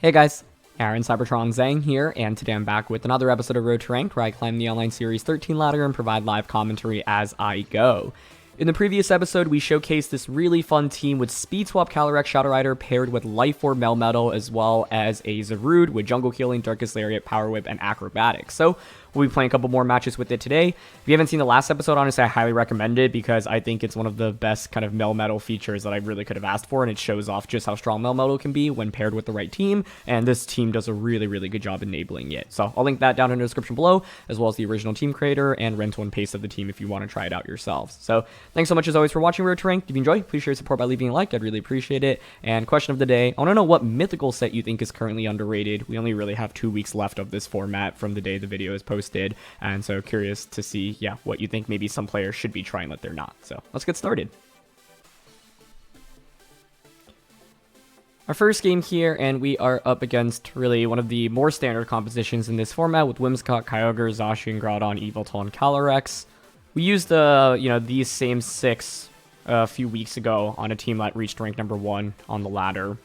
Hey guys, Aaron Cybertron Zhang here, and today I'm back with another episode of Road to Ranked, where I climb the online series 13 ladder and provide live commentary as I go. In the previous episode, we showcased this really fun team with Speed Swap Calyrex Shadow Rider paired with Life Orb Melmetal, as well as a ZARUDE with Jungle Healing, Darkest Lariat, Power Whip, and Acrobatics. So we'll be playing a couple more matches with it today. If you haven't seen the last episode, honestly, I highly recommend it because I think it's one of the best kind of Melmetal features that I really could have asked for, and it shows off just how strong Melmetal can be when paired with the right team, and this team does a really good job enabling it. So I'll link that down in the description below, as well as the original team creator and rental and paste of the team if you want to try it out yourselves. So thanks so much as always for watching Road to Ranked. If you enjoyed, please share your support by leaving a like. I'd really appreciate it. And question of the day, I want to know what mythical set you think is currently underrated. We only really have 2 weeks left of this format from the day the video is posted, and so curious to see, what you think maybe some players should be trying that they're not. So let's get started. Our first game here, and we are up against really one of the more standard compositions in this format with Whimsicott, Kyogre, Zacian, Groudon, Yveltal, and Calyrex. We used these same 6 a few weeks ago on a team that reached rank number 1 on the ladder.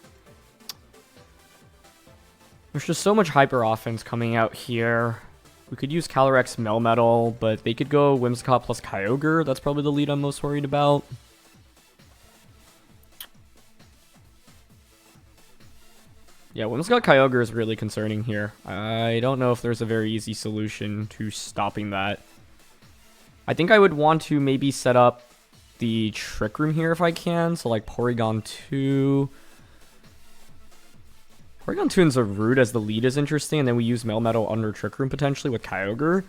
There's just so much hyper offense coming out here. We could use Calyrex Melmetal, but they could go Whimsicott plus Kyogre. That's probably the lead I'm most worried about. Yeah, Whimsicott Kyogre is really concerning here. I don't know if there's a very easy solution to stopping that. I think I would want to maybe set up the Trick Room here if I can. So like Porygon 2... Porygon 2 and ZARUDE as the lead is interesting, and then we use Melmetal under Trick Room potentially with Kyogre.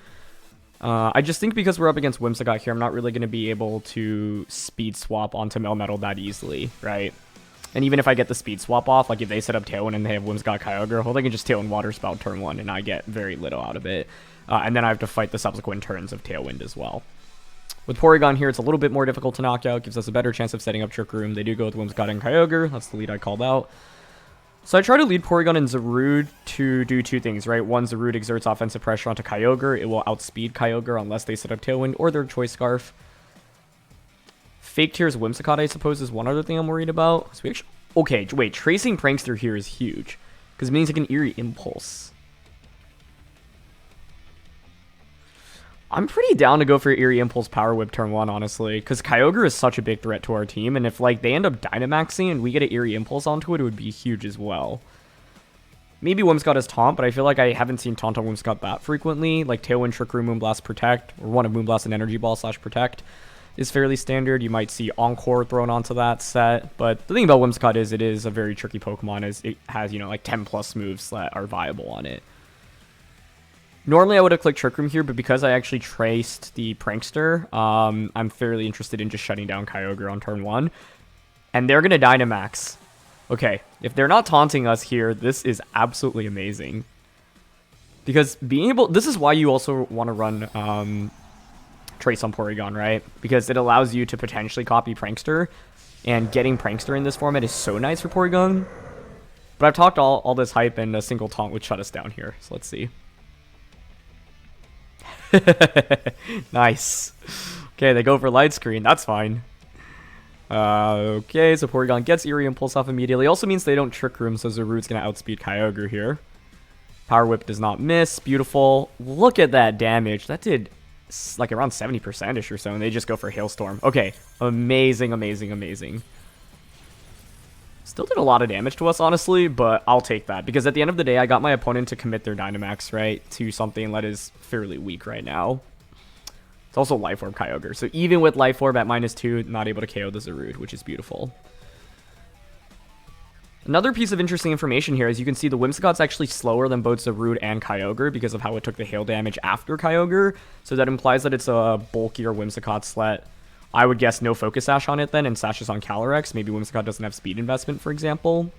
I just think because we're up against Whimsicott here, I'm not really going to be able to speed swap onto Melmetal that easily, right? And even if I get the speed swap off, like if they set up Tailwind and they have Whimsicott Kyogre, well, they can just Tailwind Water Spout turn 1, and I get very little out of it. And then I have to fight the subsequent turns of Tailwind as well. With Porygon here, it's a little bit more difficult to knock out, gives us a better chance of setting up Trick Room. They do go with Whimsicott and Kyogre, that's the lead I called out. So I try to lead Porygon and ZARUDE to do 2 things, right? One, ZARUDE exerts offensive pressure onto Kyogre. It will outspeed Kyogre unless they set up Tailwind or their Choice Scarf. Fake Tears Whimsicott, I suppose, is one other thing I'm worried about. So we actually... Okay, wait, Tracing Prankster here is huge, because it means I can Eerie Impulse. I'm pretty down to go for Eerie Impulse Power Whip turn 1, honestly, because Kyogre is such a big threat to our team, and if like they end up Dynamaxing and we get an Eerie Impulse onto it, it would be huge as well. Maybe Whimsicott is Taunt, but I feel like I haven't seen Taunt on Whimsicott that frequently. Like Tailwind, Trick Room, Moonblast, Protect, or one of Moonblast and Energy Ball / Protect is fairly standard. You might see Encore thrown onto that set, but the thing about Whimsicott is it is a very tricky Pokemon, as it has, like 10 plus moves that are viable on it. Normally I would have clicked Trick Room here, but because I actually traced the Prankster, I'm fairly interested in just shutting down Kyogre on turn 1. And they're going to Dynamax. Okay, if they're not taunting us here, this is absolutely amazing. Because being able... This is why you also want to run Trace on Porygon, right? Because it allows you to potentially copy Prankster, and getting Prankster in this format is so nice for Porygon. But I've talked all this hype, and a single taunt would shut us down here, so let's see. Nice. Okay, they go for Light Screen. That's fine. Okay, so Porygon gets Eerie Impulse off immediately. Also means they don't Trick Room, so ZARUDE's going to outspeed Kyogre here. Power Whip does not miss. Beautiful. Look at that damage. That did like around 70%-ish or so, and they just go for Hailstorm. Okay, amazing, amazing, amazing. Still did a lot of damage to us, honestly, but I'll take that. Because at the end of the day, I got my opponent to commit their Dynamax, right, to something that is fairly weak right now. It's also Life Orb Kyogre. So even with Life Orb at -2, not able to KO the ZARUDE, which is beautiful. Another piece of interesting information here is you can see the Whimsicott's actually slower than both ZARUDE and Kyogre because of how it took the hail damage after Kyogre. So that implies that it's a bulkier Whimsicott slet. I would guess no Focus Sash on it then, and Sash is on Calyrex. Maybe Whimsicott doesn't have speed investment, for example.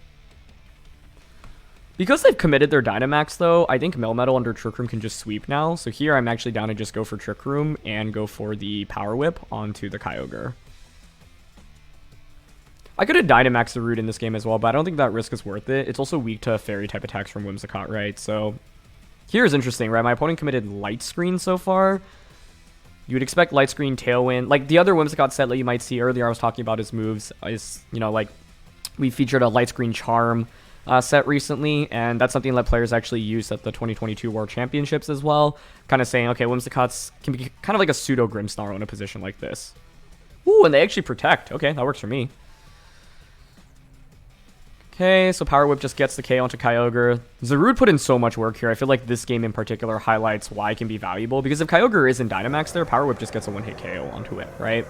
Because they've committed their Dynamax, though, I think Melmetal under Trick Room can just sweep now. So here I'm actually down to just go for Trick Room and go for the Power Whip onto the Kyogre. I could have Dynamaxed the ZARUDE in this game as well, but I don't think that risk is worth it. It's also weak to Fairy-type attacks from Whimsicott, right? So here's interesting, right? My opponent committed Light Screen so far. You would expect Light Screen, Tailwind. Like, the other Whimsicott set that you might see earlier, I was talking about his moves, is, like, we featured a Light Screen Charm, set recently, and that's something that players actually used at the 2022 World Championships as well. Kind of saying, okay, Whimsicott's can be kind of like a pseudo Grimmsnarl in a position like this. Ooh, and they actually protect. Okay, that works for me. Okay, so Power Whip just gets the KO onto Kyogre. ZARUDE put in so much work here. I feel like this game in particular highlights why it can be valuable, because if Kyogre is in Dynamax there, Power Whip just gets a one-hit KO onto it, right?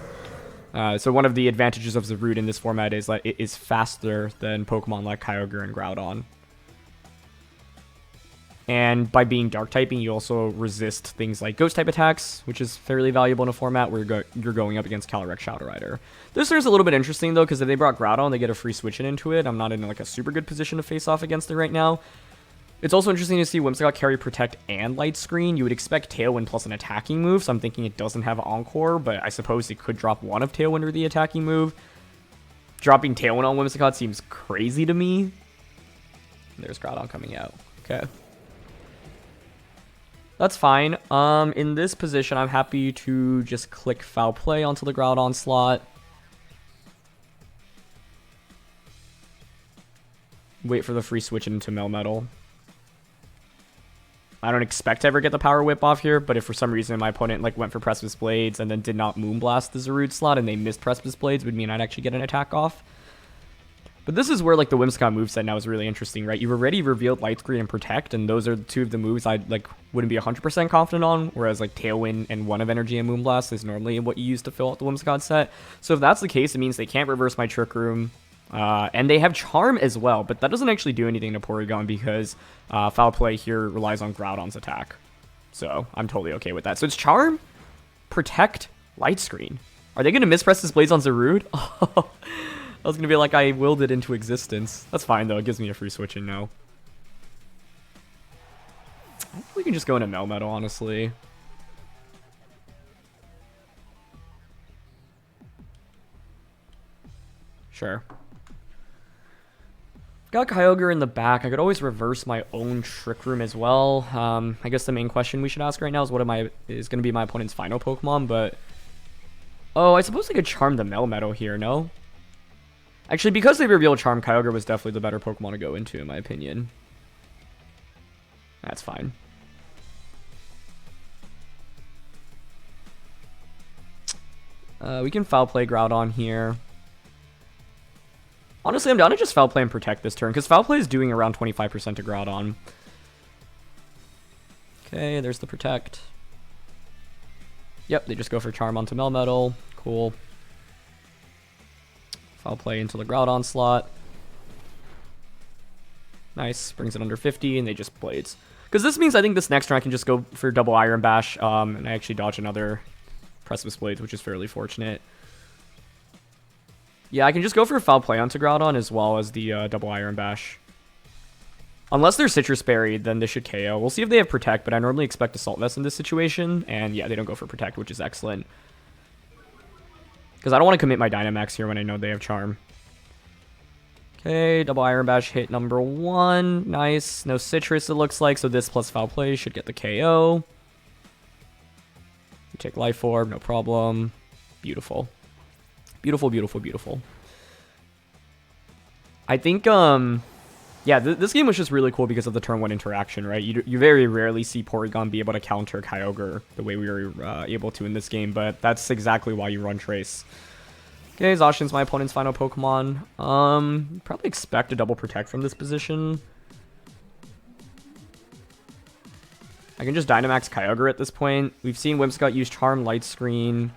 So one of the advantages of ZARUDE in this format is that it is faster than Pokemon like Kyogre and Groudon. And by being Dark typing, you also resist things like Ghost type attacks, which is fairly valuable in a format where you're going up against Calyrex Shadow Rider. This is a little bit interesting though, because if they brought Groudon, they get a free switch into it. I'm not in like a super good position to face off against it right now. It's also interesting to see Whimsicott carry Protect and Light Screen. You would expect Tailwind plus an attacking move, so I'm thinking it doesn't have Encore, but I suppose it could drop one of Tailwind or the attacking move. Dropping Tailwind on Whimsicott seems crazy to me. There's Groudon coming out. Okay. That's fine. In this position, I'm happy to just click Foul Play onto the Groudon slot. Wait for the free switch into Melmetal. I don't expect to ever get the Power Whip off here, but if for some reason my opponent like went for Precipice Blades and then did not Moonblast the ZARUDE slot and they missed Precipice Blades, would mean I'd actually get an attack off. But this is where like the Whimsicott moveset now is really interesting, right? You've already revealed Light Screen and Protect, and those are two of the moves I like wouldn't be 100% confident on, whereas like Tailwind and one of Energy and Moonblast is normally what you use to fill out the Whimsicott set. So if that's the case, it means they can't reverse my Trick Room. And they have Charm as well, but that doesn't actually do anything to Porygon because Foul Play here relies on Groudon's attack. So I'm totally okay with that. So it's Charm, Protect, Light Screen. Are they going to mispress this Blades on ZARUDE? I was going to be like, I willed it into existence. That's fine, though. It gives me a free switch in now. I think we can just go into Melmetal, honestly. Sure. Got Kyogre in the back. I could always reverse my own Trick Room as well. I guess the main question we should ask right now is what is going to be my opponent's final Pokemon, but... Oh, I suppose I could Charm the Melmetal here, no? Actually, because they revealed Charm, Kyogre was definitely the better Pokemon to go into, in my opinion. That's fine. We can Foul Play Groudon here. Honestly, I'm down to just Foul Play and Protect this turn, because Foul Play is doing around 25% to Groudon. Okay, there's the Protect. Yep, they just go for Charm onto Melmetal. Cool. Foul Play into the Groudon slot. Nice, brings it under 50, and they just Blades. Because this means I think this next turn I can just go for double Iron Bash, and I actually dodge another Precipice Blades, which is fairly fortunate. Yeah, I can just go for a Foul Play onto Groudon as well as the double Iron Bash. Unless they're Citrus Berry, then they should KO. We'll see if they have Protect, but I normally expect Assault Vest in this situation, and yeah, they don't go for Protect, which is excellent. Because I don't want to commit my Dynamax here when I know they have Charm. Okay, double Iron Bash hit number 1. Nice. No Citrus, it looks like, so this plus Foul Play should get the KO. You take Life Orb, no problem. Beautiful. Beautiful, beautiful, beautiful. I think, yeah, this game was just really cool because of the turn 1 interaction, right? You very rarely see Porygon be able to counter Kyogre the way we were able to in this game, but that's exactly why you run Trace. Okay, Zacian's my opponent's final Pokemon. Probably expect a double Protect from this position. I can just Dynamax Kyogre at this point. We've seen Whimsicott use Charm, Light Screen.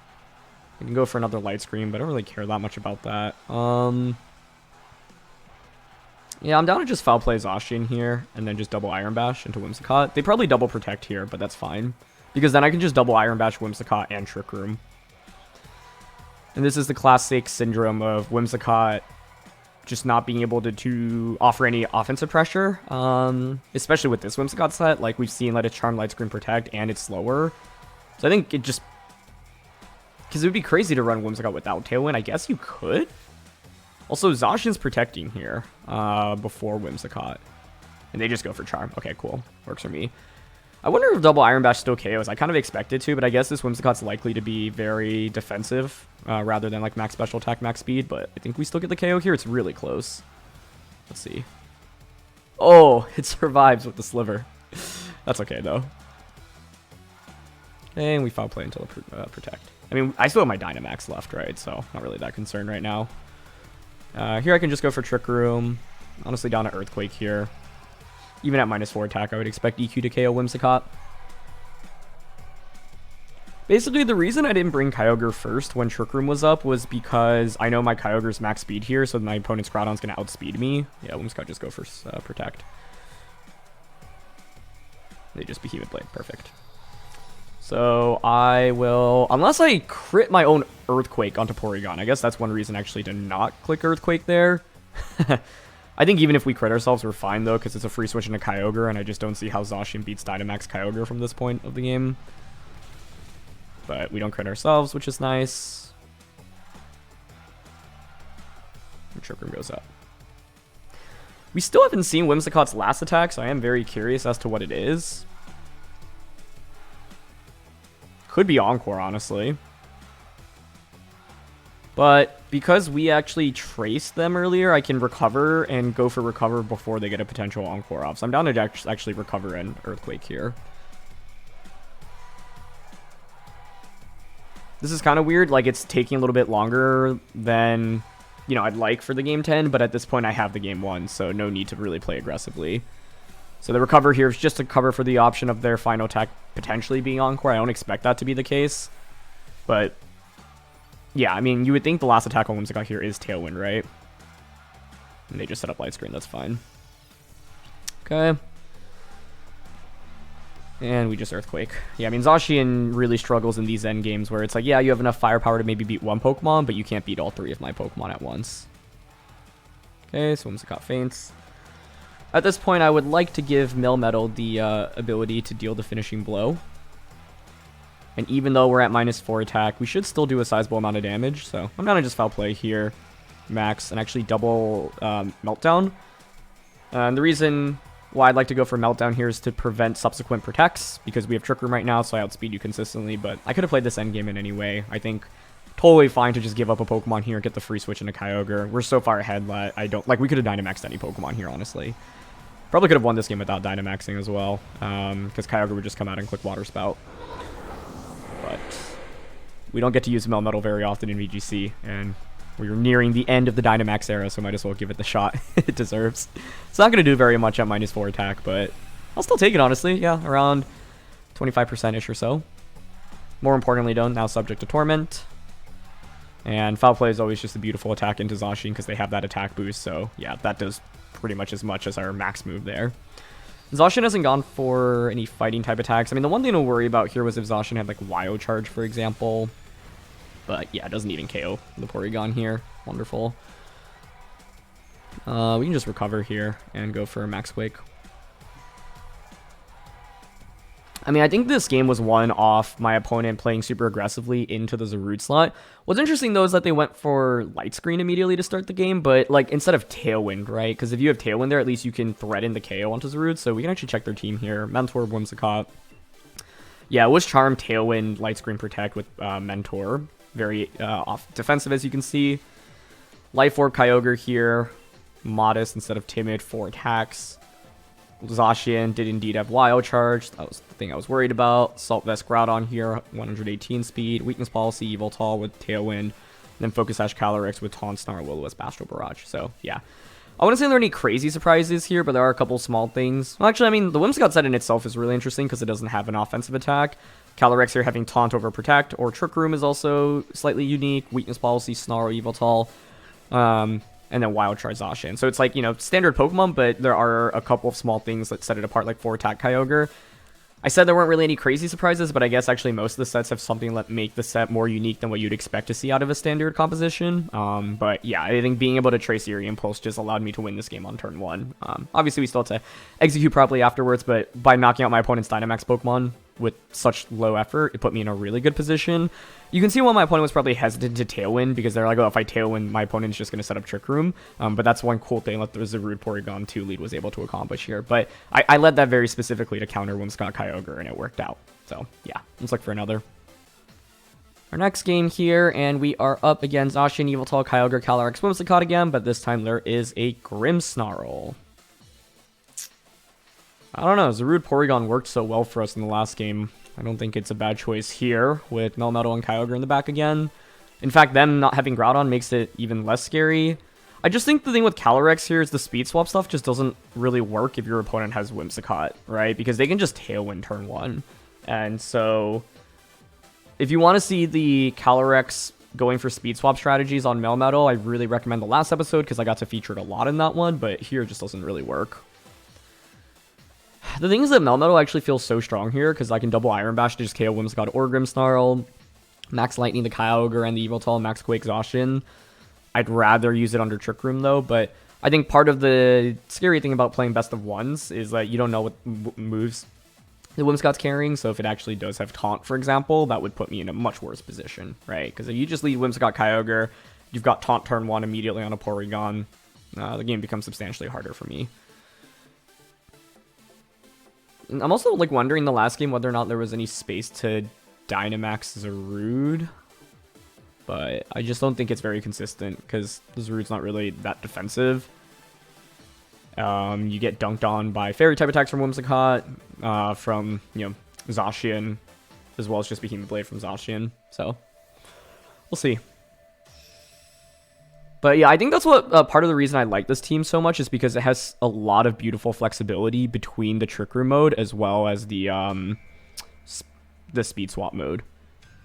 I can go for another Light Screen, but I don't really care that much about that. Yeah, I'm down to just Foul Play Zacian here, and then just double Iron Bash into Whimsicott. They probably double Protect here, but that's fine. Because then I can just double Iron Bash Whimsicott and Trick Room. And this is the classic syndrome of Whimsicott just not being able to offer any offensive pressure. Especially with this Whimsicott set. Like, we've seen let it Charm, Light Screen, Protect, and it's slower. So I think it just... Because it would be crazy to run Whimsicott without Tailwind. I guess you could. Also, Zacian's protecting here before Whimsicott. And they just go for Charm. Okay, cool. Works for me. I wonder if double Iron Bash still KOs. I kind of expected to, but I guess this Whimsicott's likely to be very defensive rather than like max special attack, max speed. But I think we still get the KO here. It's really close. Let's see. Oh, it survives with the sliver. That's okay, though. And we foul play until protect. I mean, I still have my Dynamax left, right? So, not really that concerned right now. Here I can just go for Trick Room. Honestly, down to Earthquake here. Even at -4 attack, I would expect EQ to KO Whimsicott. Basically, the reason I didn't bring Kyogre first when Trick Room was up was because I know my Kyogre's max speed here, so my opponent's Groudon's going to outspeed me. Yeah, Whimsicott just go for Protect. They just Behemoth Blade. Perfect. So I will, unless I crit my own Earthquake onto Porygon. I guess that's one reason actually to not click Earthquake there. I think even if we crit ourselves, we're fine though, because it's a free switch into Kyogre, and I just don't see how Zacian beats Dynamax Kyogre from this point of the game. But we don't crit ourselves, which is nice. And Trick Room goes up. We still haven't seen Whimsicott's last attack, so I am very curious as to what it is. Could be Encore, honestly. But because we actually traced them earlier, I can recover and go for recover before they get a potential Encore off. So I'm down to actually recover an Earthquake here. This is kind of weird, like it's taking a little bit longer than, you know, I'd like for the game 10, but at this point I have the game 1, so no need to really play aggressively. So the recover here is just to cover for the option of their final attack potentially being Encore. I don't expect that to be the case, but yeah, I mean, you would think the last attack on Whimsicott here is Tailwind, right? And they just set up Light Screen, that's fine. Okay. And we just Earthquake. Yeah, I mean, Zacian really struggles in these end games where it's like, yeah, you have enough firepower to maybe beat one Pokemon, but you can't beat all 3 of my Pokemon at once. Okay, so Whimsicott faints. At this point, I would like to give Melmetal the ability to deal the finishing blow. And even though we're at -4 attack, we should still do a sizable amount of damage. So I'm going to just foul play here, max, and actually double Meltdown. And the reason why I'd like to go for Meltdown here is to prevent subsequent protects, because we have Trick Room right now, so I outspeed you consistently, but I could have played this endgame in any way. I think totally fine to just give up a Pokemon here, get the free switch into Kyogre. We're so far ahead that I don't, like, we could have Dynamaxed any Pokemon here, honestly. Probably could have won this game without Dynamaxing as well, because Kyogre would just come out and click Water Spout. But we don't get to use Melmetal very often in VGC, and we're nearing the end of the Dynamax era, so might as well give it the shot it deserves. It's not going to do very much at -4 attack, but I'll still take it, honestly. Yeah, around 25%-ish or so. More importantly, though, now subject to Torment. And Foul Play is always just a beautiful attack into Zacian because they have that attack boost, so yeah, that does pretty much as our max move there. Zacian hasn't gone for any fighting type attacks. I mean, the one thing to worry about here was if Zacian had like Wild Charge, for example. But yeah, it doesn't even KO the Porygon here. Wonderful. We can just recover here and go for a Max Quake. I mean, I think this game was won off my opponent playing super aggressively into the ZARUDE slot. What's interesting, though, is that they went for Light Screen immediately to start the game, but, like, instead of Tailwind, right? Because if you have Tailwind there, at least you can threaten the KO onto ZARUDE, so we can actually check their team here. Mentor, Whimsicott. Yeah, it was Charm, Tailwind, Light Screen, Protect with Mentor. Very off defensive, as you can see. Life Orb, Kyogre here. Modest instead of Timid, 4 attacks. Zacian did indeed have Wild Charge. That was the thing I was worried about. Salt Vest Groudon here, 118 speed. Weakness Policy, Yveltal with Tailwind. Then Focus Sash Calyrex with Taunt, Snarl, Will-O-Wisp, Astral Barrage. So, yeah. I wouldn't say there are any crazy surprises here, but there are a couple small things. Well, actually, I mean, the Whimsicott set in itself is really interesting because it doesn't have an offensive attack. Calyrex here having Taunt over Protect, or Trick Room is also slightly unique. Weakness Policy, Snarl, Yveltal. And then Wild Charge Zacian. So it's like, you know, standard Pokemon, but there are a couple of small things that set it apart, like 4 attack Kyogre. I said there weren't really any crazy surprises, but I guess actually most of the sets have something that make the set more unique than what you'd expect to see out of a standard composition. But yeah, I think being able to trace Eerie Impulse just allowed me to win this game on turn 1. Obviously, we still have to execute properly afterwards, but by knocking out my opponent's Dynamax Pokemon with such low effort, it put me in a really good position. You can see why my opponent was probably hesitant to Tailwind, because they're like, oh, if I Tailwind, my opponent's just going to set up Trick Room. But that's one cool thing that the ZARUDE Porygon 2 lead was able to accomplish here. But I led that very specifically to counter Whimsicott Kyogre, and it worked out. So, yeah, let's look for another. Our next game here, and we are up against Zacian, Yveltal, Kyogre, Calyrex, Whimsicott again, but this time there is a Grimmsnarl. I don't know. Zarude Porygon worked so well for us in the last game. I don't think it's a bad choice here with Melmetal and Kyogre in the back again. In fact, them not having Groudon makes it even less scary. I just think the thing with Calyrex here is the speed swap stuff just doesn't really work if your opponent has Whimsicott, right? Because they can just Tailwind turn 1. And so, if you want to see the Calyrex going for speed swap strategies on Melmetal, I really recommend the last episode because I got to feature it a lot in that one, but here it just doesn't really work. The thing is that Melmetal actually feels so strong here because I can double Iron Bash to just KO Whimsicott or Grimmsnarl, Max Lightning the Kyogre and the Yveltal, Max Quake Zacian. I'd rather use it under Trick Room though, but I think part of the scary thing about playing best of ones is that you don't know what moves the Whimsicott's carrying, so if it actually does have Taunt, for example, that would put me in a much worse position, right? Because if you just lead Whimsicott Kyogre, you've got Taunt turn 1 immediately on a Porygon, the game becomes substantially harder for me. And I'm also like wondering the last game whether or not there was any space to Dynamax Zarude, but I just don't think it's very consistent because the Zarude's not really that defensive. You get dunked on by Fairy type attacks from Whimsicott, from, you know, Zacian, as well as just Behemoth Blade from Zacian, so we'll see. But yeah, I think that's what part of the reason I like this team so much is because it has a lot of beautiful flexibility between the Trick Room mode as well as the speed swap mode.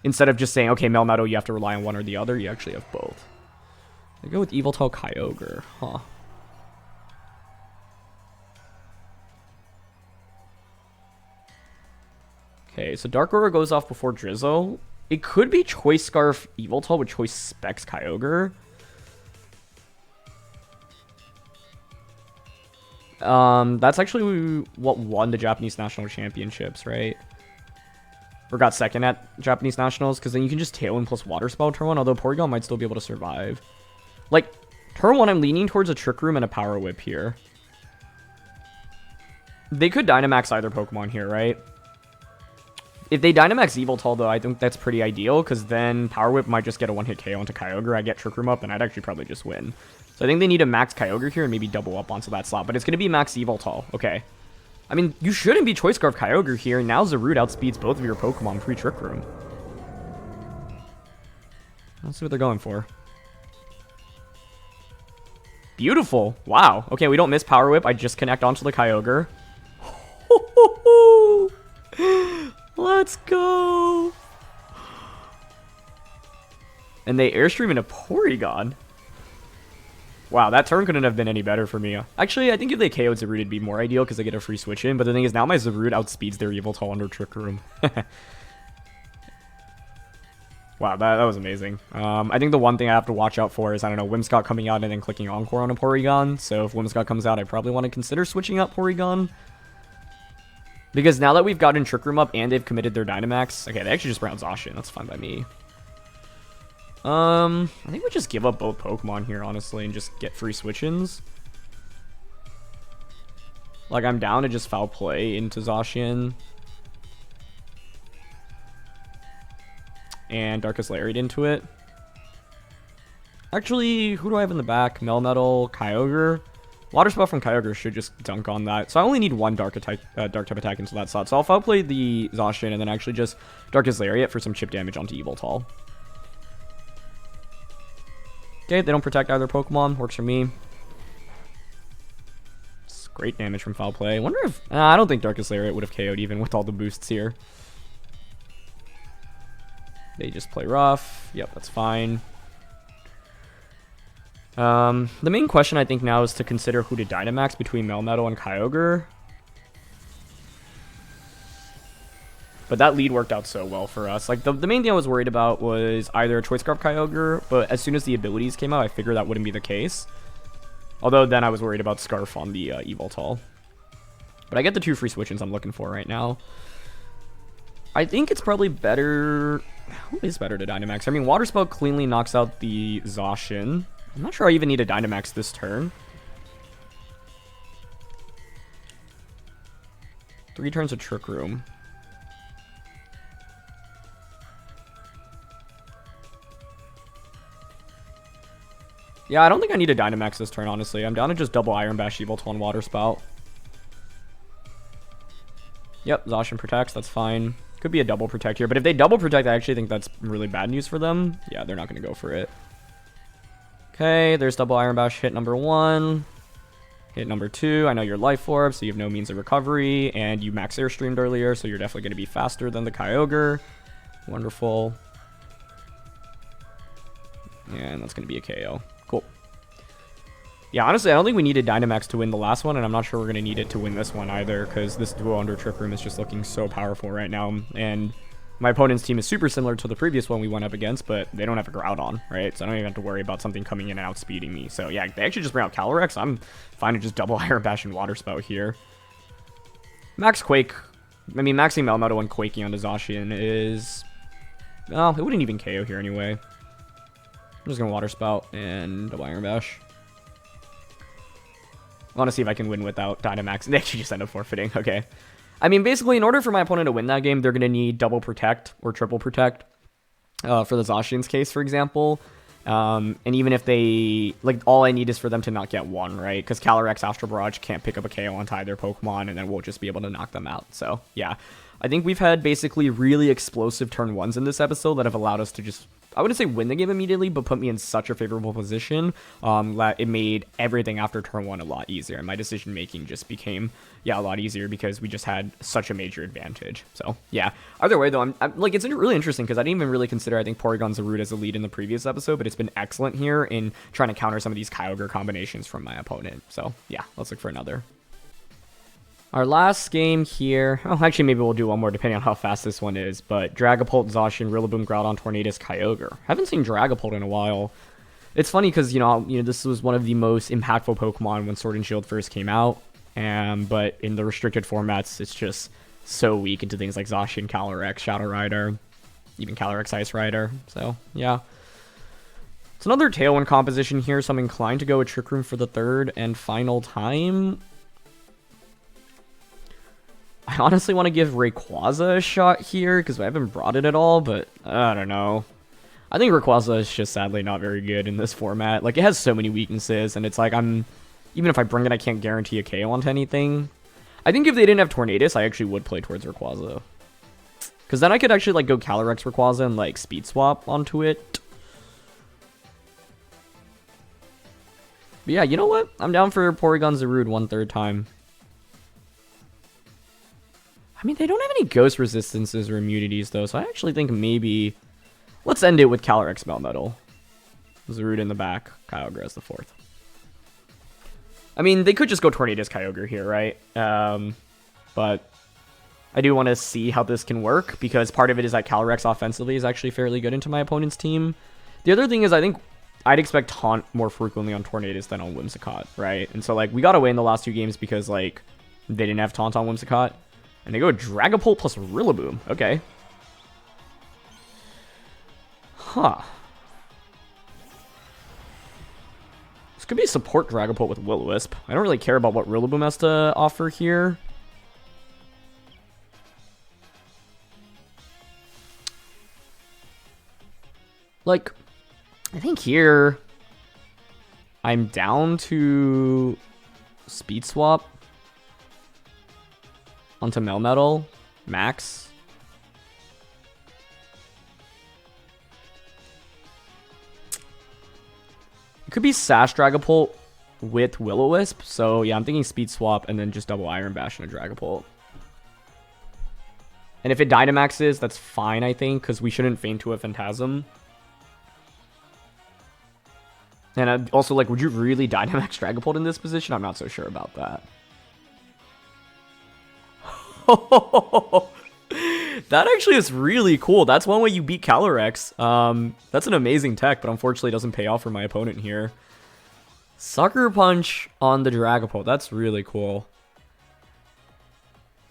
Instead of just saying, okay, Melmetal, you have to rely on one or the other, you actually have both. I go with Yveltal Kyogre, huh? Okay, so Dark Aura goes off before Drizzle. It could be Choice Scarf Yveltal with Choice Specs Kyogre. That's actually what won the Japanese National Championships, right? Or got second at Japanese Nationals, because then you can just Tailwind plus Water Spell turn 1, although Porygon might still be able to survive. Like, turn 1, I'm leaning towards a Trick Room and a Power Whip here. They could Dynamax either Pokemon here, right? If they Dynamax Yveltal, though, I think that's pretty ideal, because then Power Whip might just get a one-hit KO onto Kyogre, I get Trick Room up, and I'd actually probably just win. So I think they need a max Kyogre here and maybe double up onto that slot, but it's going to be max Yveltal. Okay. I mean, you shouldn't be Choice Scarf Kyogre here. Now Zarude outspeeds both of your Pokemon pre-Trick Room. Let's see what they're going for. Beautiful. Wow. Okay, we don't miss Power Whip. I just connect onto the Kyogre. Let's go. And they Airstream in a Porygon. Wow, that turn couldn't have been any better for me. Actually, I think if they KO'd Zarude, it'd be more ideal because they get a free switch in. But the thing is, now my Zarude outspeeds their Yveltal under Trick Room. Wow, that was amazing. I think the one thing I have to watch out for is, I don't know, Whimsicott coming out and then clicking Encore on a Porygon. So if Whimsicott comes out, I probably want to consider switching out Porygon. Because now that we've gotten Trick Room up and they've committed their Dynamax... Okay, they actually just brought Zacian. That's fine by me. I think we just give up both Pokemon here, honestly, and just get free switch-ins. Like, I'm down to just Foul Play into Zacian. And Darkest Lariat into it. Actually, who do I have in the back? Melmetal, Kyogre. Water Spell from Kyogre should just dunk on that. So I only need one Dark type attack into that slot. So I'll Foul Play the Zacian and then actually just Darkest Lariat for some chip damage onto Yveltal. Okay, they don't protect either Pokemon. Works for me. It's great damage from Foul Play. I wonder if... I don't think Darkest Lariat would have KO'd even with all the boosts here. They just play rough. Yep, that's fine. The main question I think now is to consider who to Dynamax between Melmetal and Kyogre. But that lead worked out so well for us. Like, the main thing I was worried about was either a Choice Scarf Kyogre, but as soon as the abilities came out, I figured that wouldn't be the case. Although then I was worried about Scarf on the Yveltal. But I get the 2 free switch-ins I'm looking for right now. I think it's probably better... Who is better to Dynamax? I mean, Water Spell cleanly knocks out the Zacian. I'm not sure I even need a Dynamax this turn. 3 turns of Trick Room. Yeah, I don't think I need a Dynamax this turn, honestly. I'm down to just double Iron Bash Yveltal and Water Spout. Yep, Zacian protects, that's fine. Could be a double protect here, but if they double protect, I actually think that's really bad news for them. Yeah, they're not going to go for it. Okay, there's double Iron Bash hit number 1. Hit number 2, I know you're Life Orb, so you have no means of recovery, and you max Airstreamed earlier, so you're definitely going to be faster than the Kyogre. Wonderful. And that's going to be a KO. Cool. Yeah, honestly, I don't think we needed Dynamax to win the last one, and I'm not sure we're going to need it to win this one either, because this duo under Trick Room is just looking so powerful right now, and my opponent's team is super similar to the previous one we went up against, but they don't have a Groudon, right? So I don't even have to worry about something coming in and outspeeding me. So yeah, they actually just bring out Calyrex. I'm fine to just double Iron Bash and Water Spout here. Max Quake, I mean, maxing Melmetal and Quaking onto Zacian is... well, it wouldn't even KO here anyway. I'm just going to Water Spout and double Iron Bash. I want to see if I can win without Dynamax. They actually just end up forfeiting. Okay. I mean, basically, in order for my opponent to win that game, they're going to need double protect or triple protect. For the Zacian's case, for example. And even if they... like, all I need is for them to not get one, right? Because Calyrex, Astral Barrage can't pick up a KO onto either Pokemon, and then we'll just be able to knock them out. So, yeah. I think we've had basically really explosive turn 1s in this episode that have allowed us to just... I wouldn't say win the game immediately, but put me in such a favorable position that it made everything after turn 1 a lot easier. And my decision making just became, yeah, a lot easier because we just had such a major advantage. So, yeah. Either way, though, I'm like, it's really interesting because I didn't even really consider, I think, Porygon ZARUDE as a lead in the previous episode, but it's been excellent here in trying to counter some of these Kyogre combinations from my opponent. So, yeah, let's look for another. Our last game here, oh, actually, maybe we'll do one more depending on how fast this one is, but Dragapult, Zacian, RIllaboom, Groudon, Tornadus, Kyogre. Haven't seen Dragapult in a while. It's funny because, you know, this was one of the most impactful Pokemon when Sword and Shield first came out, but in the restricted formats, it's just so weak into things like Zacian, Calyrex, Shadow Rider, even Calyrex Ice Rider, so, yeah. It's another Tailwind composition here, so I'm inclined to go with Trick Room for the third and final time. I honestly want to give Rayquaza a shot here, because I haven't brought it at all, but I don't know. I think Rayquaza is just sadly not very good in this format. Like, it has so many weaknesses, and it's like, even if I bring it, I can't guarantee a KO onto anything. I think if they didn't have Tornadus, I actually would play towards Rayquaza. Because then I could actually, like, go Calyrex Rayquaza and, like, Speed Swap onto it. But yeah, you know what? I'm down for Porygon ZARUDE 1/3 time. I mean, they don't have any ghost resistances or immunities, though, so I actually think maybe... let's end it with Calyrex Melmetal. ZARUDE in the back, Kyogre as the 4th. I mean, they could just go Tornadus Kyogre here, right? But I do want to see how this can work, because part of it is that Calyrex offensively is actually fairly good into my opponent's team. The other thing is I think I'd expect Taunt more frequently on Tornadus than on Whimsicott, right? And so, like, we got away in the last 2 games because, like, they didn't have Taunt on Whimsicott. And they go Dragapult plus RIllaboom. Okay. Huh. This could be support Dragapult with Will-O-Wisp. I don't really care about what RIllaboom has to offer here. Like, I think here I'm down to Speed Swap onto Melmetal, Max. It could be Sash Dragapult with Will-O-Wisp. So yeah, I'm thinking Speed Swap and then just double Iron Bash and a Dragapult. And if it Dynamaxes, that's fine, I think, because we shouldn't feint to a Phantasm. And also, like, would you really Dynamax Dragapult in this position? I'm not so sure about that. That actually is really cool. That's one way you beat Calyrex. That's an amazing tech, but unfortunately doesn't pay off for my opponent here. Sucker Punch on the Dragapult. That's really cool.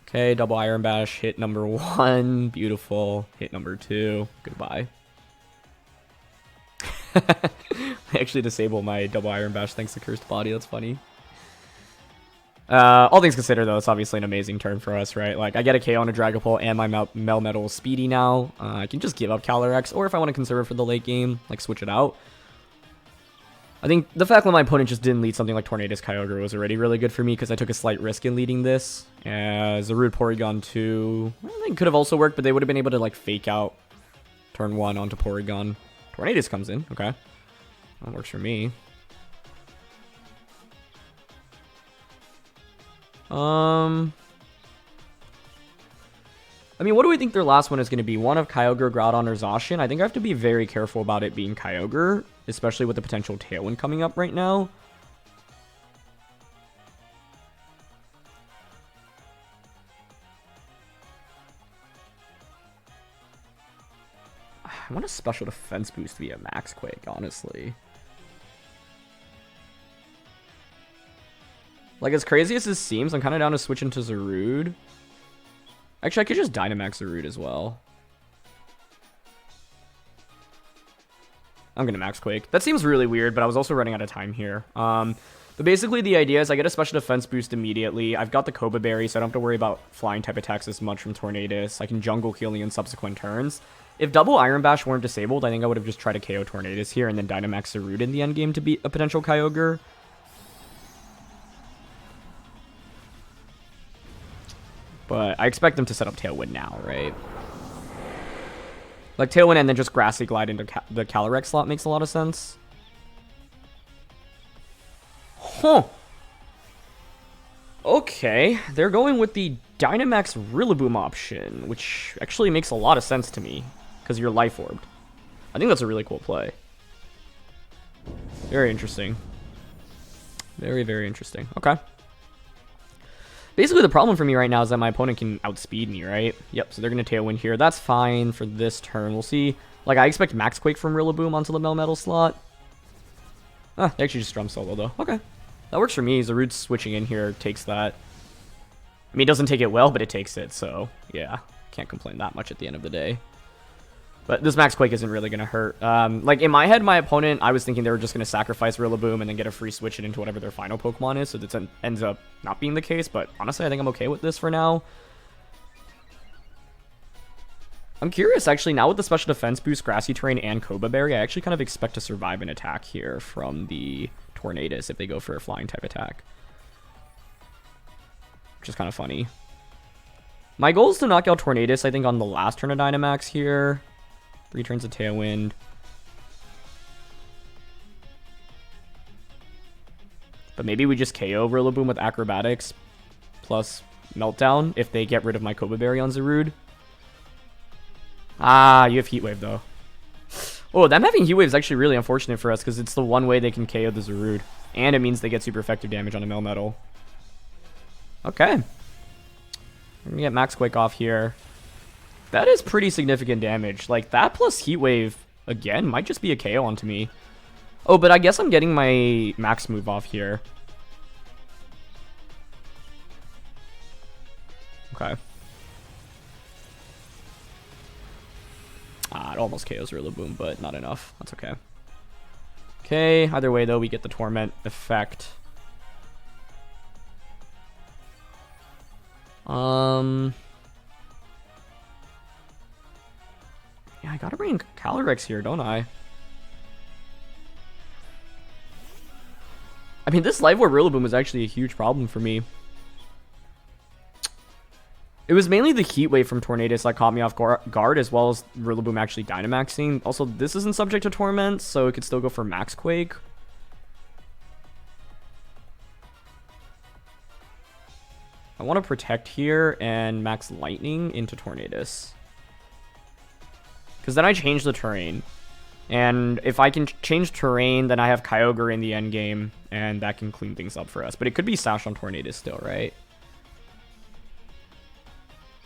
Okay, double Iron Bash. Hit number 1. Beautiful. Hit number 2. Goodbye. I actually disable my double Iron Bash thanks to Cursed Body. That's funny. All things considered, though, it's obviously an amazing turn for us, right? Like, I get a KO on a Dragapult, and my Melmetal is speedy now. I can just give up Calyrex, or if I want to conserve it for the late game, like, switch it out. I think the fact that my opponent just didn't lead something like Tornadus Kyogre was already really good for me because I took a slight risk in leading this. ZARUDE Porygon 2, I think could have also worked, but they would have been able to like fake out turn 1 onto Porygon. Tornadus comes in, okay. That works for me. I mean, what do we think their last one is going to be? One of Kyogre, Groudon, or Zacian? I think I have to be very careful about it being Kyogre, especially with the potential Tailwind coming up right now. I want a special defense boost to be a Max Quake, honestly. Like, as crazy as this seems, I'm kind of down to switch into ZARUDE. Actually, I could just Dynamax ZARUDE as well. I'm going to Max Quake. That seems really weird, but I was also running out of time here. But basically, the idea is I get a special defense boost immediately. I've got the Koba Berry, so I don't have to worry about flying type attacks as much from Tornadus. I can Jungle Healing in subsequent turns. If double Iron Bash weren't disabled, I think I would have just tried to KO Tornadus here and then Dynamax ZARUDE in the endgame to beat a potential Kyogre. But I expect them to set up Tailwind now, right? Like Tailwind and then just Grassy Glide into the Calyrex slot makes a lot of sense. Huh. Okay, they're going with the Dynamax RIllaboom option, which actually makes a lot of sense to me, because you're Life Orbed. I think that's a really cool play. Very interesting. Very, very interesting. Okay. Basically, the problem for me right now is that my opponent can outspeed me, right? Yep, so they're going to Tailwind here. That's fine for this turn. We'll see. Like, I expect Max Quake from RIllaboom onto the Melmetal slot. Ah, they actually just Drum Solo, though. Okay. That works for me. ZARUDE switching in here takes that. I mean, it doesn't take it well, but it takes it, so yeah. Can't complain that much at the end of the day. But this Max Quake isn't really going to hurt. Like, in my head, my opponent, I was thinking they were just going to sacrifice RIllaboom and then get a free switch it into whatever their final Pokemon is, so that ends up not being the case, but honestly, I think I'm okay with this for now. I'm curious, actually, now with the special defense boost, Grassy Terrain, and Koba Berry, I actually kind of expect to survive an attack here from the Tornadus if they go for a flying type attack. Which is kind of funny. My goal is to knock out Tornadus, I think, on the last turn of Dynamax here. 3 turns of Tailwind. But maybe we just KO RIllaboom with Acrobatics plus Meltdown if they get rid of my Koba Berry on ZARUDE. Ah, you have Heat Wave, though. Oh, them having Heat Wave is actually really unfortunate for us because it's the one way they can KO the ZARUDE. And it means they get super effective damage on a Melmetal. Okay. We're going to get Max Quake off here. That is pretty significant damage. Like, that plus Heat Wave, again, might just be a KO onto me. Oh, but I guess I'm getting my Max move off here. Okay. Ah, it almost KOs RIllaboom, but not enough. That's okay. Okay, either way, though, we get the Torment effect. Yeah, I gotta bring Calyrex here, don't I? I mean, this Life Orb RIllaboom is actually a huge problem for me. It was mainly the Heat Wave from Tornadus that caught me off guard, as well as RIllaboom actually Dynamaxing. Also, this isn't subject to Torment, so it could still go for Max Quake. I want to Protect here and Max Lightning into Tornadus. Because then I change the terrain. And if I can change terrain, then I have Kyogre in the endgame, and that can clean things up for us. But it could be Sash on Tornadus still, right?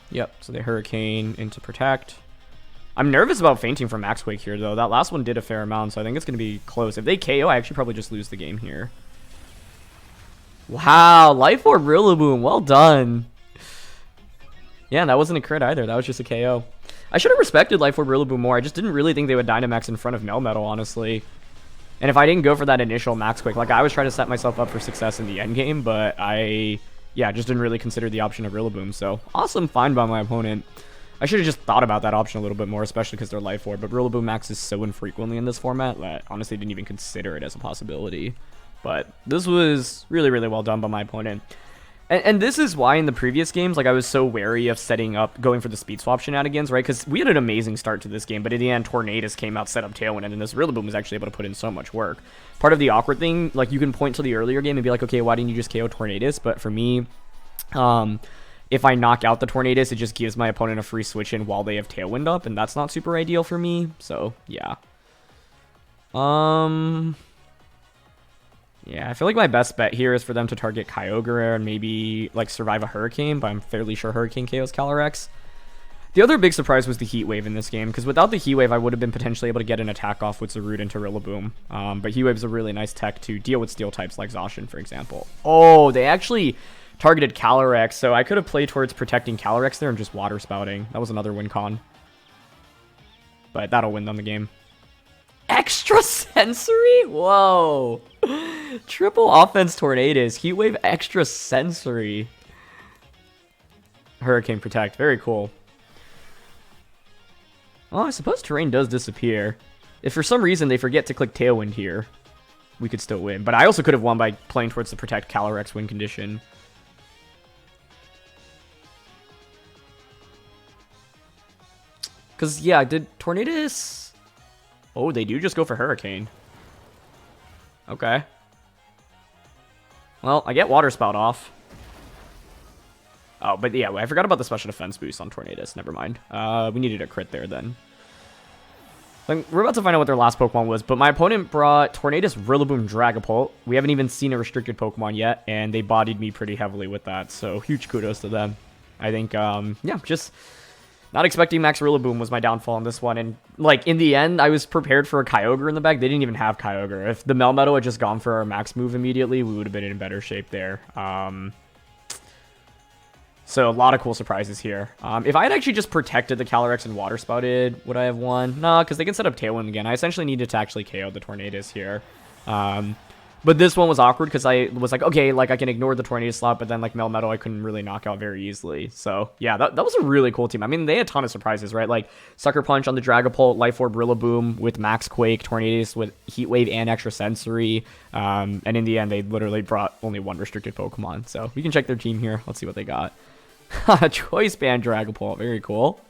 Yep, so they Hurricane into Protect. I'm nervous about fainting from Max Quake here, though. That last one did a fair amount, so I think it's going to be close. If they KO, I actually probably just lose the game here. Wow, Life Orb RIllaboom, well done. Yeah, that wasn't a crit either. That was just a KO. I should have respected Life Orb RIllaboom more. I just didn't really think they would Dynamax in front of Melmetal, honestly. And if I didn't go for that initial Max Quake, like, I was trying to set myself up for success in the endgame, but I, yeah, just didn't really consider the option of RIllaboom. So, awesome find by my opponent. I should have just thought about that option a little bit more, especially because they're Life Orb, but RIllaboom maxes so infrequently in this format that honestly didn't even consider it as a possibility. But this was really, really well done by my opponent. And this is why in the previous games, like, I was so wary of going for the speed swap shenanigans, right? Because we had an amazing start to this game, but in the end, Tornadus came out, set up Tailwind, and then this RIllaboom was actually able to put in so much work. Part of the awkward thing, like, you can point to the earlier game and be like, okay, why didn't you just KO Tornadus? But for me, if I knock out the Tornadus, it just gives my opponent a free switch in while they have Tailwind up, and that's not super ideal for me, so, yeah. Yeah, I feel like my best bet here is for them to target Kyogre and maybe, like, survive a Hurricane, but I'm fairly sure Hurricane KOs Calyrex. The other big surprise was the Heat Wave in this game, because without the Heat Wave, I would have been potentially able to get an attack off with ZARUDE into RIllaboom. But Heat Wave is a really nice tech to deal with Steel types like Zacian, for example. Oh, they actually targeted Calyrex, so I could have played towards protecting Calyrex there and just Water Spouting. That was another win con. But that'll win them the game. Extra Sensory? Whoa. Triple offense Tornadus. Heat Wave extra sensory. Hurricane Protect. Very cool. Well, I suppose terrain does disappear. If for some reason they forget to click Tailwind here, we could still win. But I also could have won by playing towards the Protect Calyrex win condition. Because, yeah, did Tornadus... Oh, they do just go for Hurricane. Okay. Well, I get Water Spout off. Oh, but yeah, I forgot about the special defense boost on Tornadus. Never mind. We needed a crit there then. We're about to find out what their last Pokemon was, but my opponent brought Tornadus, RIllaboom, Dragapult. We haven't even seen a restricted Pokemon yet, and they bodied me pretty heavily with that, so huge kudos to them. I think, yeah, just not expecting Max RIllaboom was my downfall in this one, and, like, in the end, I was prepared for a Kyogre in the back. They didn't even have Kyogre. If the Melmetal had just gone for our Max move immediately, we would have been in better shape there. So a lot of cool surprises here. If I had actually just protected the Calyrex and Water Spouted, would I have won? No, because they can set up Tailwind again. I essentially needed to actually KO the Tornadus here. But this one was awkward because I was like, okay, like I can ignore the Tornadus slot, but then like Melmetal I couldn't really knock out very easily. So yeah, that was a really cool team. I mean, they had a ton of surprises, right? Like Sucker Punch on the Dragapult, Life Orb RIllaboom with Max Quake, Tornadus with Heat Wave and Extra Sensory. And in the end, they literally brought only one restricted Pokemon. So we can check their team here. Let's see what they got. Choice Band Dragapult, very cool.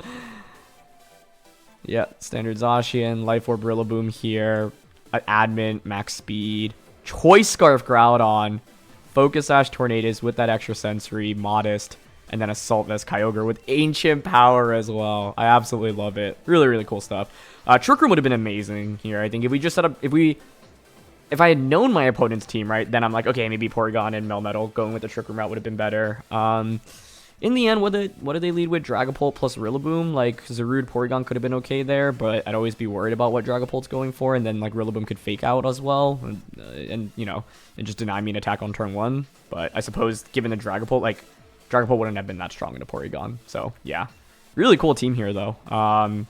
Yeah, standard Zacian, Life Orb RIllaboom here, Adamant, Max Speed, Choice Scarf Groudon, Focus Sash Tornadus with that extra sensory, Modest, and then Assault Vest Kyogre with Ancient Power as well. I absolutely love it. Really, really cool stuff. Trick Room would have been amazing here. I think if we just set up, if I had known my opponent's team, right, then I'm like, okay, maybe Porygon and Melmetal going with the Trick Room route would have been better. In the end, what did they lead with? Dragapult plus RIllaboom? Like, ZARUDE Porygon could have been okay there, but I'd always be worried about what Dragapult's going for, and then, like, RIllaboom could fake out as well, and you know, and just deny me an attack on turn 1. But I suppose, given the Dragapult, like, Dragapult wouldn't have been that strong into Porygon. So, yeah. Really cool team here, though.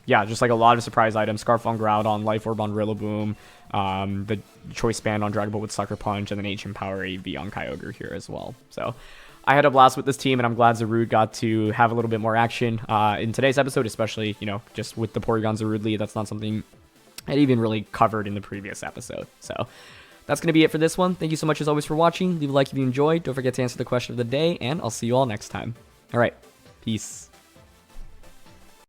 Yeah, just, like, a lot of surprise items. Scarf on Groudon, Life Orb on RIllaboom, the Choice Band on Dragapult with Sucker Punch, and then Ancient Power AV on Kyogre here as well. So I had a blast with this team, and I'm glad ZARUDE got to have a little bit more action in today's episode, especially, you know, just with the Porygon ZARUDE lead. That's not something I'd even really covered in the previous episode. So that's going to be it for this one. Thank you so much, as always, for watching. Leave a like if you enjoyed. Don't forget to answer the question of the day, and I'll see you all next time. All right. Peace.